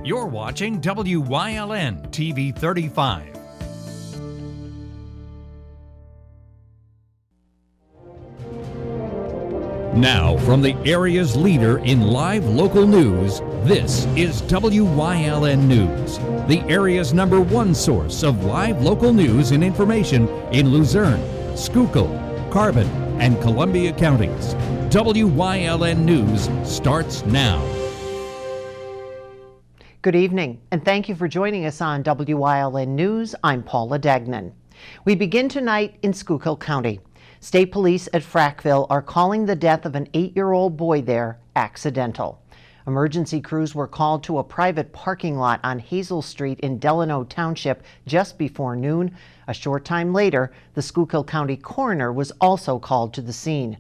You're watching WYLN TV 35. Now, from the area's leader in live local news, this is WYLN News, the area's #1 source of live local news and information in Luzerne, Schuylkill, Carbon, and Columbia counties. WYLN News starts now. Good evening, and thank you for joining us on WYLN News. I'm Paula Dagnan. We begin tonight in Schuylkill County. State police at Frackville are calling the death of an 8-year-old boy there accidental. Emergency crews were called to a private parking lot on Hazel Street in Delano Township just before noon. A short time later, the Schuylkill County coroner was also called to the scene.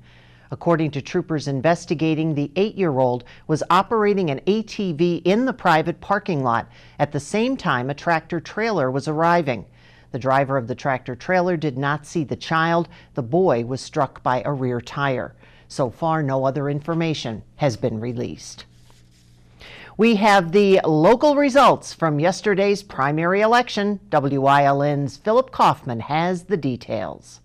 According to troopers investigating, the 8-year-old was operating an ATV in the private parking lot. At the same time, a tractor trailer was arriving. The driver of the tractor trailer did not see the child. The boy was struck by a rear tire. So far, no other information has been released. We have the local results from yesterday's primary election. WYLN's Philip Kaufman has the details.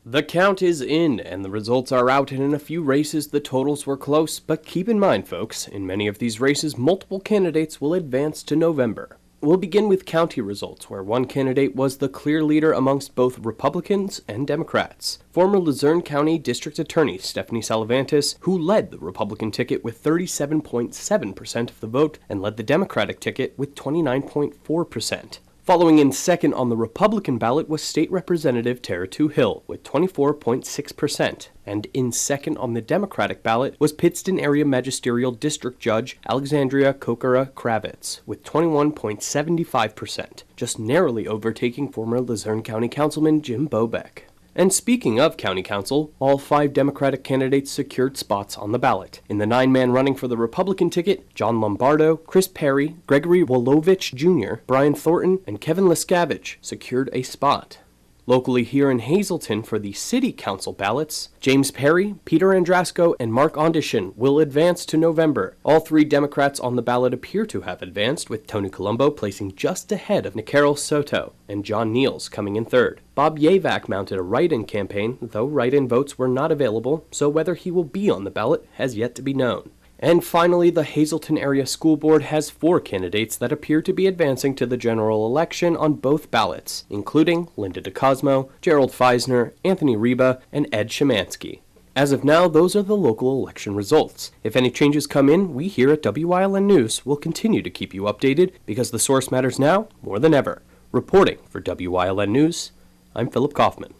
The count is in, and the results are out, and in a few races the totals were close, but keep in mind, folks, in many of these races, multiple candidates will advance to November. We'll begin with county results, where one candidate was the clear leader amongst both Republicans and Democrats. Former Luzerne County District Attorney Stephanie Salavantis, who led the Republican ticket with 37.7% of the vote and led the Democratic ticket with 29.4%. Following in second on the Republican ballot was State Representative Tara Hill with 24.6%, and in second on the Democratic ballot was Pittston Area Magisterial District Judge Alexandria Kokara Kravitz with 21.75%, just narrowly overtaking former Luzerne County Councilman Jim Bobeck. And speaking of county council, all 5 Democratic candidates secured spots on the ballot. In the 9-man running for the Republican ticket, John Lombardo, Chris Perry, Gregory Wolovich Jr., Brian Thornton, and Kevin Lescavage secured a spot. Locally here in Hazleton for the city council ballots, James Perry, Peter Andrasco, and Mark Ondishin will advance to November. All 3 Democrats on the ballot appear to have advanced, with Tony Colombo placing just ahead of Nicarol Soto and John Niels coming in third. Bob Yavak mounted a write-in campaign, though write-in votes were not available, so whether he will be on the ballot has yet to be known. And finally, the Hazleton Area School Board has 4 candidates that appear to be advancing to the general election on both ballots, including Linda DeCosmo, Gerald Feisner, Anthony Reba, and Ed Szymanski. As of now, those are the local election results. If any changes come in, we here at WYLN News will continue to keep you updated because the source matters now more than ever. Reporting for WYLN News, I'm Philip Kaufman.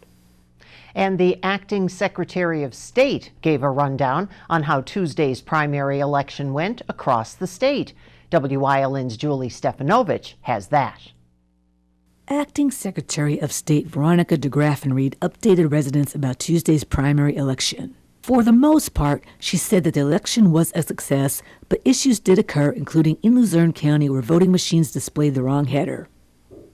And the acting Secretary of State gave a rundown on how Tuesday's primary election went across the state. WYLN's Julie Stefanovich has that. Acting Secretary of State Veronica DeGraffenreid updated residents about Tuesday's primary election. For the most part, she said that the election was a success, but issues did occur, including in Luzerne County where voting machines displayed the wrong header.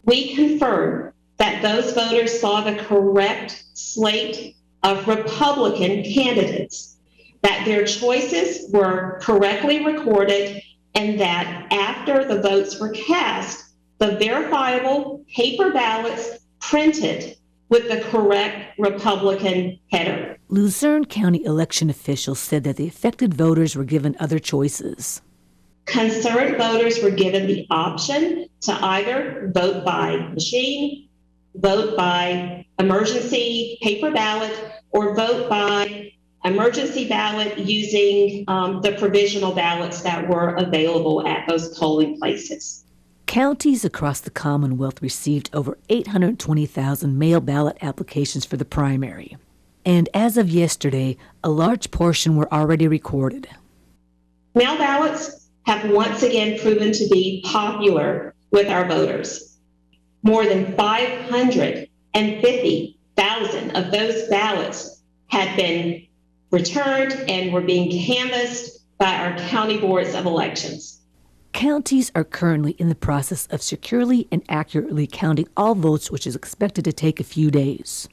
We confirm that those voters saw the correct slate of Republican candidates, that their choices were correctly recorded, and that after the votes were cast, the verifiable paper ballots printed with the correct Republican header. Luzerne County election officials said that the affected voters were given other choices. Concerned voters were given the option to either vote by machine, vote by emergency paper ballot, or vote by emergency ballot using the provisional ballots that were available at those polling places. Counties across the Commonwealth received over 820,000 mail ballot applications for the primary. And as of yesterday, a large portion were already recorded. Mail ballots have once again proven to be popular with our voters. More than 550,000 of those ballots had been returned and were being canvassed by our county boards of elections. Counties are currently in the process of securely and accurately counting all votes, which is expected to take a few days.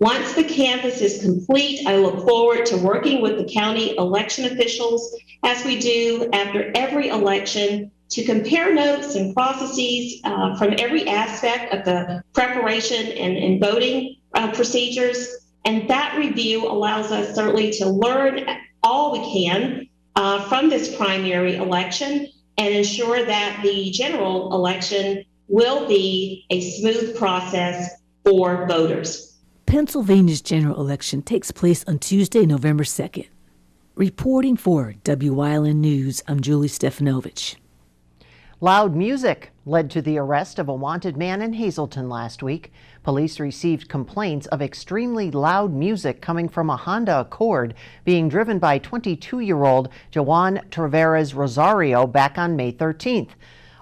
Once the canvass is complete, I look forward to working with the county election officials, as we do after every election, to compare notes and processes from every aspect of the preparation and voting procedures. And that review allows us certainly to learn all we can from this primary election and ensure that the general election will be a smooth process for voters. Pennsylvania's general election takes place on Tuesday, November 2nd. Reporting for Wyln News, I'm Julie Stefanovich. Loud music led to the arrest of a wanted man in Hazleton last week. Police received complaints of extremely loud music coming from a Honda Accord being driven by 22-year-old Juan Taveras Rosario back on May 13th.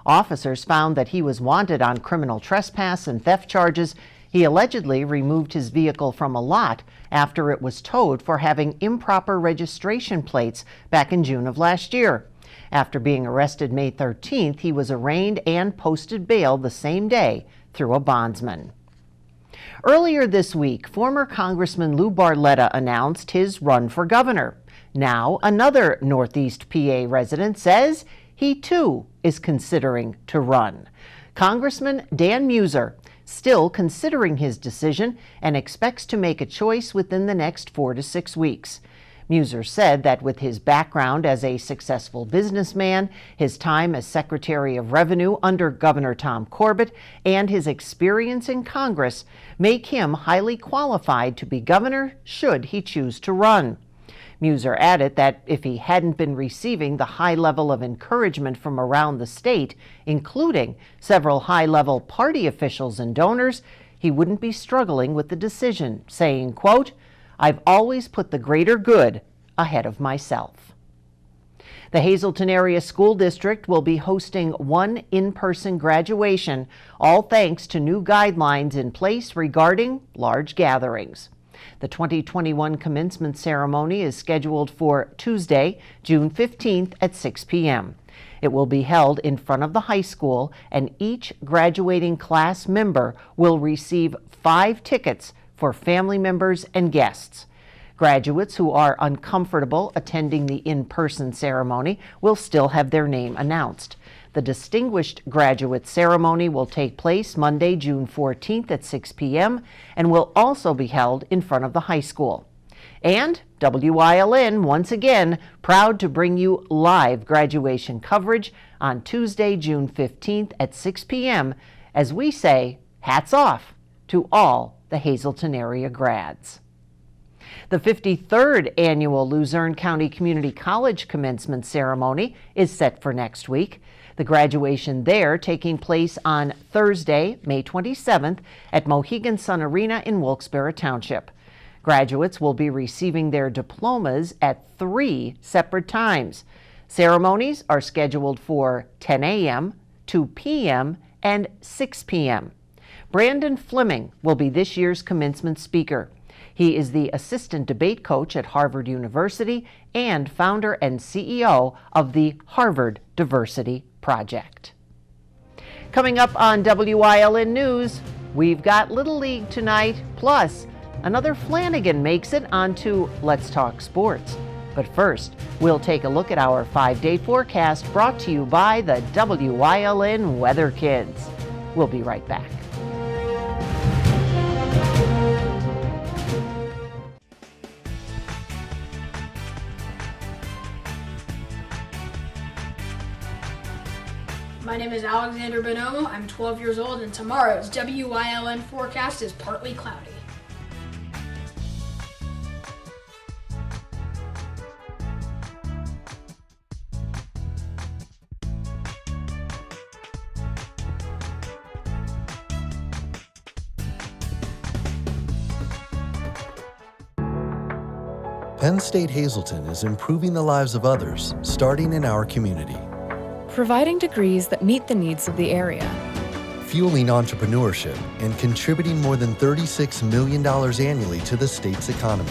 Officers found that he was wanted on criminal trespass and theft charges. He allegedly removed his vehicle from a lot after it was towed for having improper registration plates back in June of last year. After being arrested May 13th, he was arraigned and posted bail the same day through a bondsman. Earlier this week, former Congressman Lou Barletta announced his run for governor. Now, another Northeast PA resident says he too is considering to run. Congressman Dan Muser still considering his decision and expects to make a choice within the next 4 to 6 weeks. Muser said that with his background as a successful businessman, his time as Secretary of Revenue under Governor Tom Corbett, and his experience in Congress make him highly qualified to be governor should he choose to run. Muser added that if he hadn't been receiving the high level of encouragement from around the state, including several high-level party officials and donors, he wouldn't be struggling with the decision, saying, quote, "I've always put the greater good ahead of myself." The Hazleton Area School District will be hosting one in-person graduation, all thanks to new guidelines in place regarding large gatherings. The 2021 commencement ceremony is scheduled for Tuesday, June 15th at 6 p.m. It will be held in front of the high school, and each graduating class member will receive 5 tickets for family members and guests. Graduates who are uncomfortable attending the in-person ceremony will still have their name announced. The Distinguished Graduate Ceremony will take place Monday, June 14th at 6 p.m. and will also be held in front of the high school. And Wyln, once again, proud to bring you live graduation coverage on Tuesday, June 15th at 6 p.m. as we say, hats off to all the Hazleton area grads. The 53rd annual Luzerne County Community College commencement ceremony is set for next week. The graduation there taking place on Thursday, May 27th at Mohegan Sun Arena in Wilkes-Barre Township. Graduates will be receiving their diplomas at 3 separate times. Ceremonies are scheduled for 10 a.m., 2 p.m., and 6 p.m. Brandon Fleming will be this year's commencement speaker. He is the assistant debate coach at Harvard University and founder and CEO of the Harvard Diversity Project. Coming up on Wyln News, we've got Little League tonight, plus another Flanagan makes it onto Let's Talk Sports. But first, we'll take a look at our 5-day forecast brought to you by the Wyln Weather Kids. We'll be right back. My name is Alexander Bonomo. I'm 12 years old, and tomorrow's Wyln forecast is partly cloudy. Penn State Hazleton is improving the lives of others, starting in our community. Providing degrees that meet the needs of the area. Fueling entrepreneurship and contributing more than $36 million annually to the state's economy.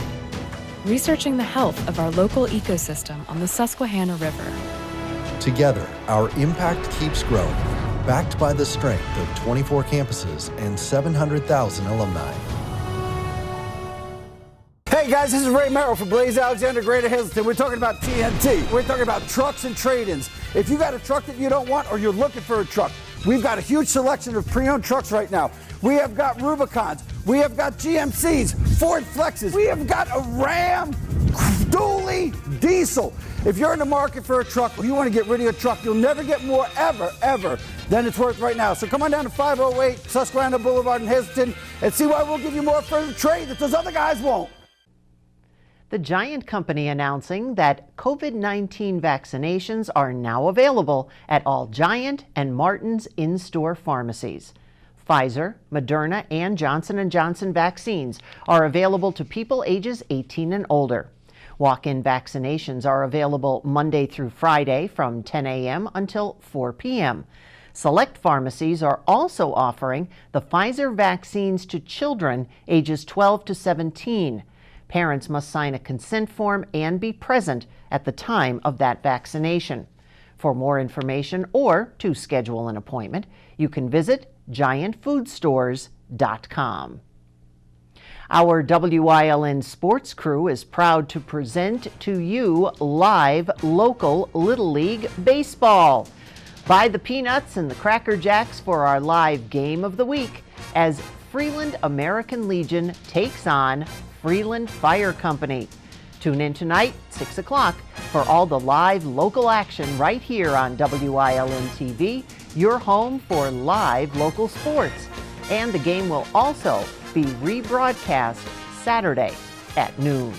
Researching the health of our local ecosystem on the Susquehanna River. Together, our impact keeps growing, backed by the strength of 24 campuses and 700,000 alumni. Hey guys, this is Ray Merrill from Blaze Alexander, Greater Hazleton. We're talking about TNT. We're talking about trucks and trade-ins. If you got a truck that you don't want or you're looking for a truck, we've got a huge selection of pre-owned trucks right now. We have got Rubicons. We have got GMCs, Ford Flexes. We have got a Ram dually diesel. If you're in the market for a truck or you want to get rid of your truck, you'll never get more ever than it's worth right now. So come on down to 508 Susquehanna Boulevard in Hazleton and see why we'll give you more for the trade that those other guys won't. The Giant Company announcing that COVID-19 vaccinations are now available at all Giant and Martin's in-store pharmacies. Pfizer, Moderna, and Johnson & Johnson vaccines are available to people ages 18 and older. Walk-in vaccinations are available Monday through Friday from 10 a.m. until 4 p.m. Select pharmacies are also offering the Pfizer vaccines to children ages 12 to 17. Parents must sign a consent form and be present at the time of that vaccination. For more information or to schedule an appointment, you can visit giantfoodstores.com. Our WYLN sports crew is proud to present to you live local Little League baseball. Buy the peanuts and the Cracker Jacks for our live game of the week as Freeland American Legion takes on Freeland Fire Company. Tune in tonight, 6 o'clock, for all the live local action right here on WYLN TV, your home for live local sports. And the game will also be rebroadcast Saturday at noon.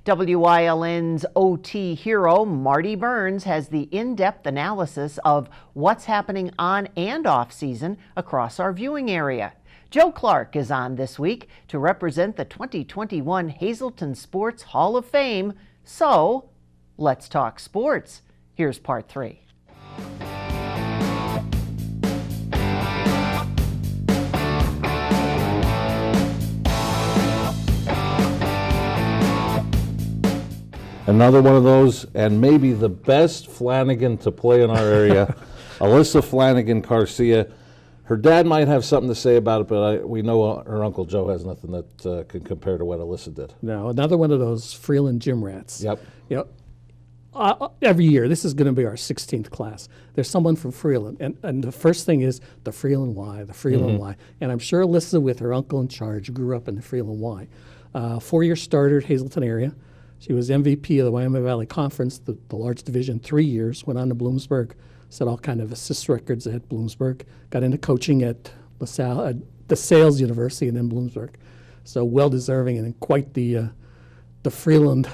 WYLN's OT hero, Marty Burns, has the in-depth analysis of what's happening on and off season across our viewing area. Joe Clark is on this week to represent the 2021 Hazleton Sports Hall of Fame. So, let's talk sports. Here's part 3. Another one of those, and maybe the best Flanagan to play in our area, Alyssa Flanagan Garcia. Her dad might have something to say about it, but we know her Uncle Joe has nothing that can compare to what Alyssa did. No, another one of those Freeland gym rats. Yep. You know, every year, this is going to be our 16th class. There's someone from Freeland, and the first thing is the Freeland Y, the Freeland Y. And I'm sure Alyssa, with her uncle in charge, grew up in the Freeland Y. 4-year starter at Hazleton area. She was MVP of the Wyoming Valley Conference, the large division, 3 years, went on to Bloomsburg, set all kind of assist records at Bloomsburg, got into coaching at LaSalle, at the Sales University and then Bloomsburg. So well-deserving and quite the Freeland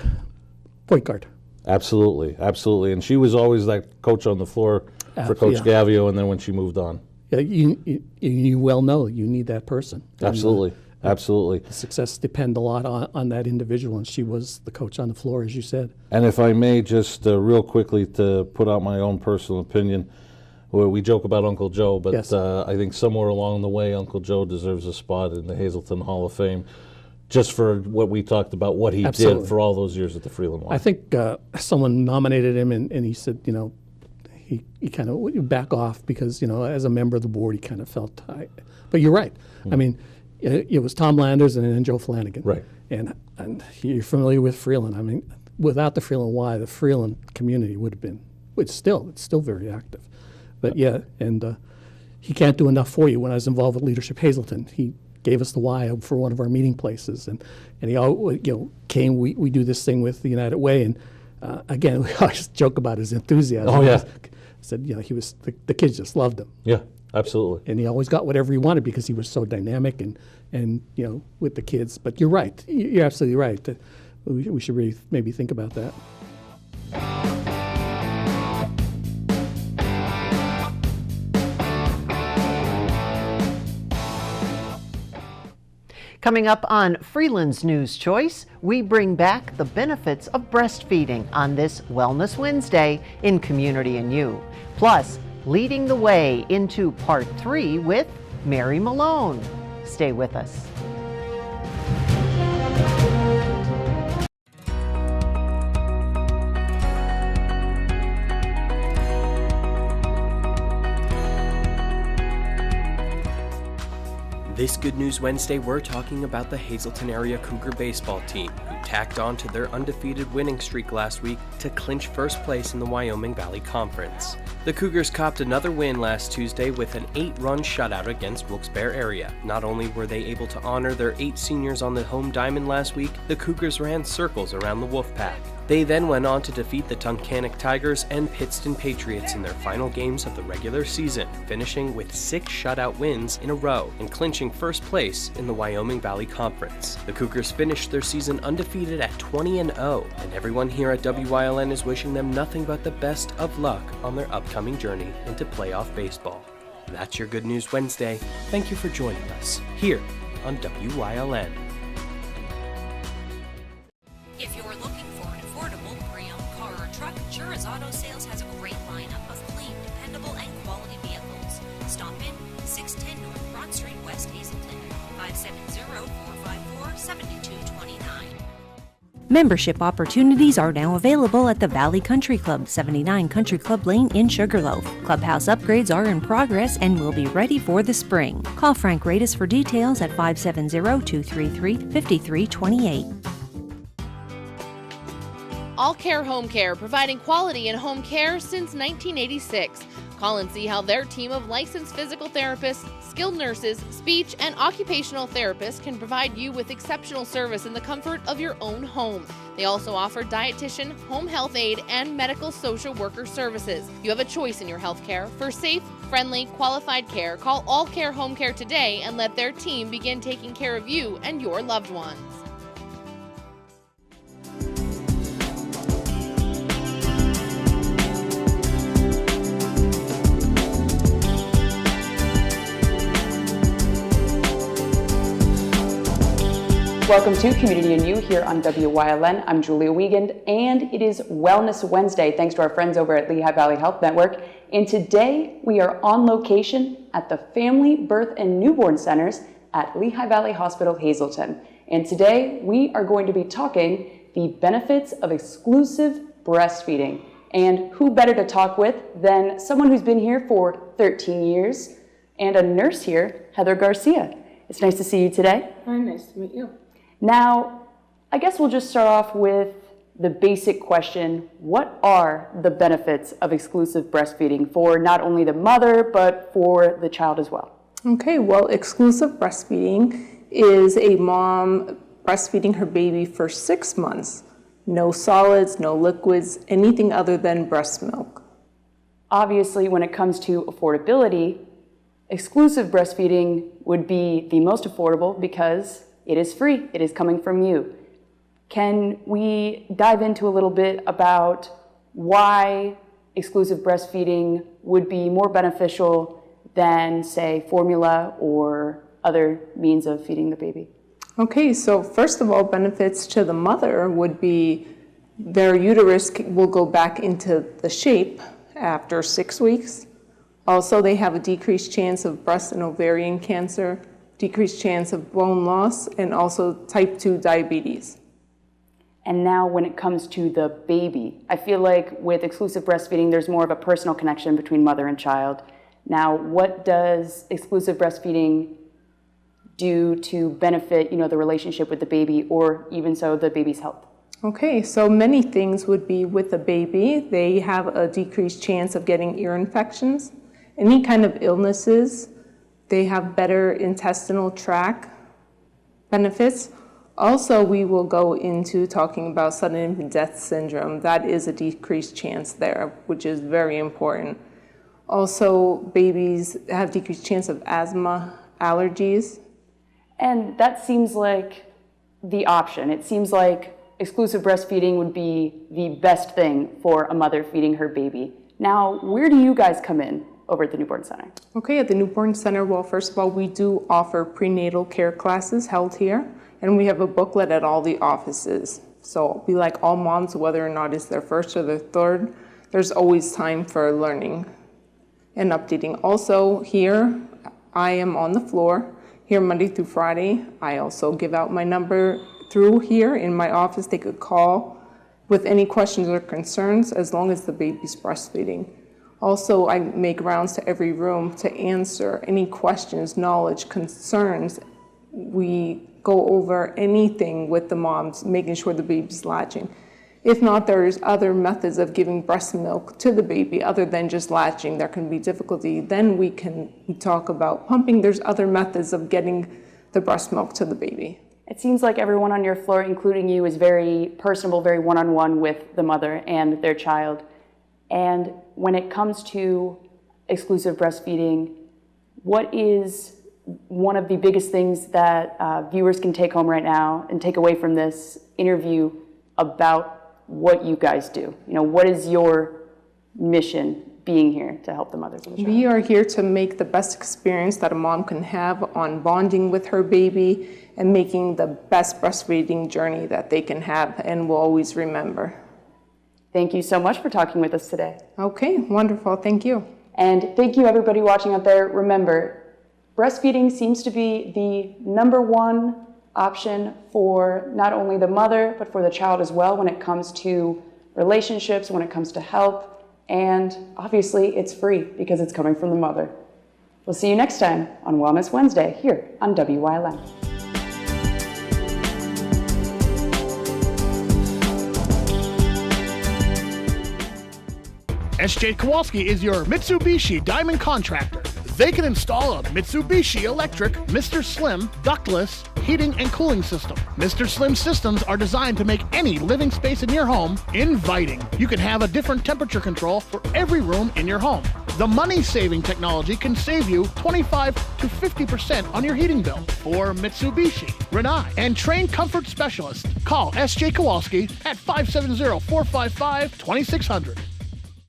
point guard. Absolutely, absolutely. And she was always that coach on the floor for Coach Gavio, and then when she moved on. Yeah, you well know you need that person. Absolutely. Absolutely. The success depend a lot on that individual, and she was the coach on the floor, as you said. And if I may, just real quickly to put out my own personal opinion, we joke about Uncle Joe, but yes. I think somewhere along the way, Uncle Joe deserves a spot in the Hazleton Hall of Fame, just for what we talked about, what he did for all those years at the Freeland Y. I think someone nominated him, and he said, you know, he kind of back off because, you know, as a member of the board, he kind of felt. But you're right. I mean, it was Tom Landers and then Joe Flanagan. Right. And you're familiar with Freeland. I mean, without the Freeland Y, the Freeland community would have been, it's still very active. But yeah, and he can't do enough for you. When I was involved with Leadership Hazleton, he gave us the Y for one of our meeting places. And he always, you know, came, we do this thing with the United Way. And again, we always joke about his enthusiasm. Oh, yeah. I said, you know, he was, the kids just loved him. Yeah. Absolutely. And he always got whatever he wanted because he was so dynamic and you know, with the kids. But you're right. You're absolutely right. We should really maybe think about that. Coming up on Freeland's News Choice, we bring back the benefits of breastfeeding on this Wellness Wednesday in Community and You. Plus, leading the way into part 3 with Mary Malone. Stay with us. This Good News Wednesday, we're talking about the Hazleton area Cougar baseball team, who tacked on to their undefeated winning streak last week to clinch first place in the Wyoming Valley Conference. The Cougars copped another win last Tuesday with an 8-run shutout against Wilkes-Barre area. Not only were they able to honor their 8 seniors on the home diamond last week, the Cougars ran circles around the Wolfpack. They then went on to defeat the Tunkhannock Tigers and Pittston Patriots in their final games of the regular season, finishing with 6 shutout wins in a row and clinching first place in the Wyoming Valley Conference. The Cougars finished their season undefeated at 20-0, and everyone here at WYLN is wishing them nothing but the best of luck on their upcoming journey into playoff baseball. That's your Good News Wednesday. Thank you for joining us here on WYLN. If you're looking for an affordable pre-owned car or truck, Jura's Auto Sales has a great lineup of clean, dependable, and quality vehicles. Stop in 610 North Broad Street, West Hazleton, 570-454-7229. Membership opportunities are now available at the Valley Country Club, 79 Country Club Lane in Sugarloaf. Clubhouse upgrades are in progress and will be ready for the spring. Call Frank Radis for details at 570-233-5328. All Care Home Care, providing quality in home care since 1986. Call and see how their team of licensed physical therapists, skilled nurses, speech, and occupational therapists can provide you with exceptional service in the comfort of your own home. They also offer dietitian, home health aide, and medical social worker services. You have a choice in your health care. For safe, friendly, qualified care, call All Care Home Care today and let their team begin taking care of you and your loved ones. Welcome to Community and You here on WYLN. I'm Julia Wiegand, and it is Wellness Wednesday, thanks to our friends over at Lehigh Valley Health Network. And today we are on location at the Family, Birth, and Newborn Centers at Lehigh Valley Hospital, Hazleton. And today we are going to be talking the benefits of exclusive breastfeeding. And who better to talk with than someone who's been here for 13 years and a nurse here, Heather Garcia. It's nice to see you today. Hi, nice to meet you. Now, I guess we'll just start off with the basic question, what are the benefits of exclusive breastfeeding for not only the mother, but for the child as well? Okay, well, exclusive breastfeeding is a mom breastfeeding her baby for 6 months. No solids, no liquids, anything other than breast milk. Obviously, when it comes to affordability, exclusive breastfeeding would be the most affordable because it is free. It is coming from you. Can we dive into a little bit about why exclusive breastfeeding would be more beneficial than, say, formula or other means of feeding the baby? Okay, so first of all, benefits to the mother would be their uterus will go back into the shape after 6 weeks. Also, they have a decreased chance of breast and ovarian cancer, decreased chance of bone loss, and also type 2 diabetes. And now when it comes to the baby, I feel like with exclusive breastfeeding, there's more of a personal connection between mother and child. Now, what does exclusive breastfeeding do to benefit, the relationship with the baby, or even so, the baby's health? Okay, so many things would be with the baby. They have a decreased chance of getting ear infections, any kind of illnesses. They have better intestinal tract benefits. Also, we will go into talking about sudden infant death syndrome. That is a decreased chance there, which is very important. Also, babies have decreased chance of asthma, allergies. And that seems like the option. It seems like exclusive breastfeeding would be the best thing for a mother feeding her baby. Now, where do you guys come in over at the Newborn Center? Okay, at the Newborn Center, well, first of all, we do offer prenatal care classes held here, and we have a booklet at all the offices. So we like all moms, whether or not it's their first or their third, there's always time for learning and updating. Also here, I am on the floor here Monday through Friday. I also give out my number through here in my office. They could call with any questions or concerns as long as the baby's breastfeeding. Also, I make rounds to every room to answer any questions, knowledge, concerns. We go over anything with the moms, making sure the baby's latching. If not, there's other methods of giving breast milk to the baby other than just latching. There can be difficulty. Then we can talk about pumping. There's other methods of getting the breast milk to the baby. It seems like everyone on your floor, including you, is very personable, very one-on-one with the mother and their child. And when it comes to exclusive breastfeeding, what is one of the biggest things that viewers can take home right now and take away from this interview about what you guys do? You know, what is your mission being here to help the mothers and the child? We are here to make the best experience that a mom can have on bonding with her baby and making the best breastfeeding journey that they can have and will always remember. Thank you so much for talking with us today. Okay, wonderful. Thank you. And thank you, everybody watching out there. Remember, breastfeeding seems to be the #1 option for not only the mother, but for the child as well when it comes to relationships, when it comes to health, and obviously it's free because it's coming from the mother. We'll see you next time on Wellness Wednesday here on WYLN. SJ Kowalski is your Mitsubishi Diamond Contractor. They can install a Mitsubishi electric Mr. Slim ductless heating and cooling system. Mr. Slim systems are designed to make any living space in your home inviting. You can have a different temperature control for every room in your home. The money-saving technology can save you 25 to 50% on your heating bill. For Mitsubishi, Rinnai, and trained comfort specialists, call SJ Kowalski at 570-455-2600.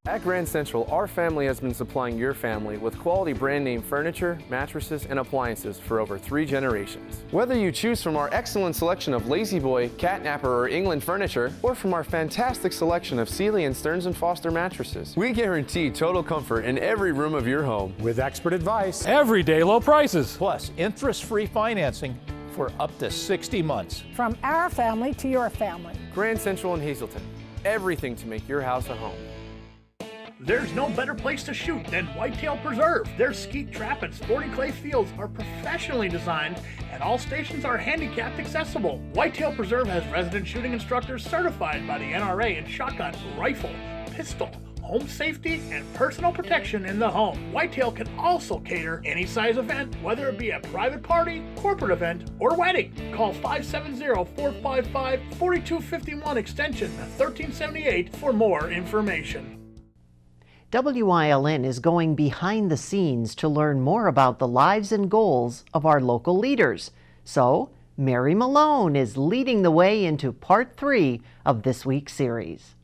At Grand Central, our family has been supplying your family with quality brand name furniture, mattresses, and appliances for over 3 generations. Whether you choose from our excellent selection of Lazy Boy, Catnapper, or England furniture, or from our fantastic selection of Sealy and Stearns & Foster mattresses, we guarantee total comfort in every room of your home. With expert advice, everyday low prices, plus interest-free financing for up to 60 months. From our family to your family. Grand Central in Hazleton. Everything to make your house a home. There's no better place to shoot than Whitetail Preserve. Their skeet trap and sporting clay fields are professionally designed and all stations are handicapped accessible. Whitetail Preserve has resident shooting instructors certified by the NRA in shotgun, rifle, pistol, home safety, and personal protection in the home. Whitetail can also cater any size event, whether it be a private party, corporate event, or wedding. Call 570-455-4251 extension 1378 for more information. WYLN is going behind the scenes to learn more about the lives and goals of our local leaders. So, Mary Malone is leading the way into part 3 of this week's series.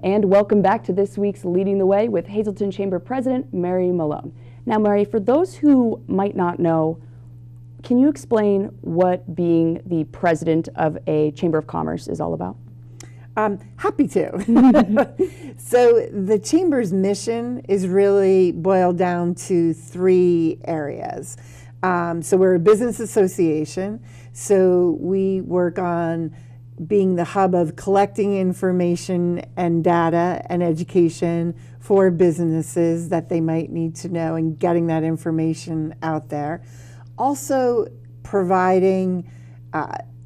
And welcome back to this week's Leading the Way with Hazleton Chamber President Mary Malone. Now, Mary, for those who might not know, can you explain what being the president of a Chamber of Commerce is all about? Happy to. So the Chamber's mission is really boiled down to 3 areas. So we're a business association, so we work on being the hub of collecting information and data and education for businesses that they might need to know and getting that information out there. Also providing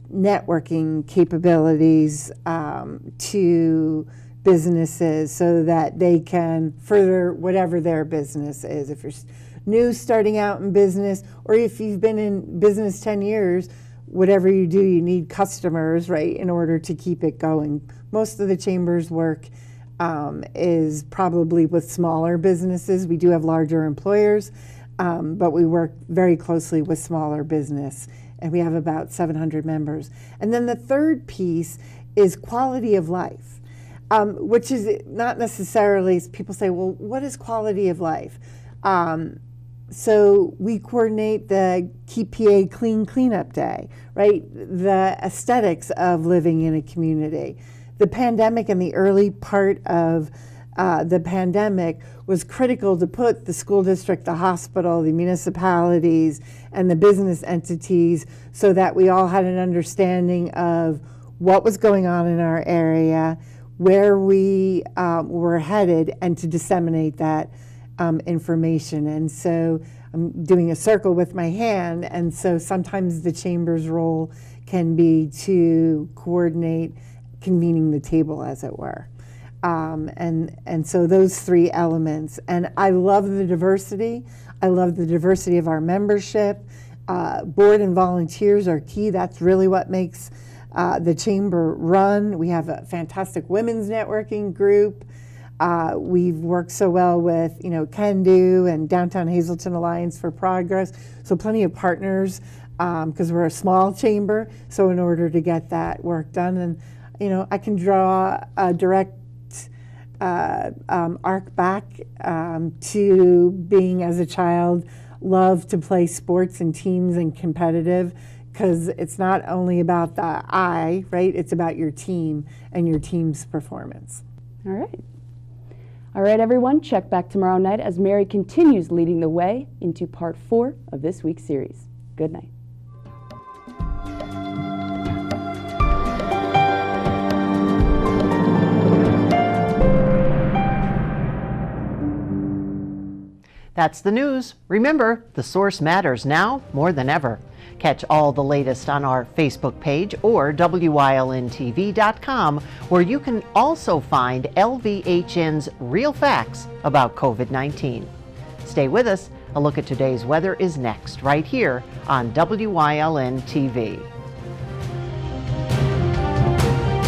networking capabilities to businesses so that they can further whatever their business is. If you're new starting out in business, or if you've been in business 10 years, whatever you do, you need customers, right, in order to keep it going. Most of the Chamber's work is probably with smaller businesses. We do have larger employers, but we work very closely with smaller business, and we have about 700 members. And then the third piece is quality of life, which is not necessarily, people say, well, what is quality of life? So we coordinate the Keep PA Clean Cleanup Day, right? The aesthetics of living in a community. The pandemic and the early part of the pandemic was critical to put the school district, the hospital, the municipalities, and the business entities so that we all had an understanding of what was going on in our area, where we were headed, and to disseminate that information. And so I'm doing a circle with my hand, and so sometimes the chamber's role can be to coordinate convening the table, as it were. And so those three elements. And I love the diversity. I love the diversity of our membership. Board and volunteers are key. That's really what makes the chamber run. We have a fantastic women's networking group. We've worked so well with, Can Do and Downtown Hazleton Alliance for Progress. So plenty of partners because we're a small chamber. So in order to get that work done, and I can draw a direct arc back to being, as a child, loved to play sports and teams and competitive, because it's not only about the I, right? It's about your team and your team's performance. All right. All right, everyone, check back tomorrow night as Mary continues leading the way into part 4 of this week's series. Good night. That's the news. Remember, the source matters now more than ever. Catch all the latest on our Facebook page or WYLNTV.com, where you can also find LVHN's real facts about COVID-19. Stay with us. A look at today's weather is next, right here on WYLN TV.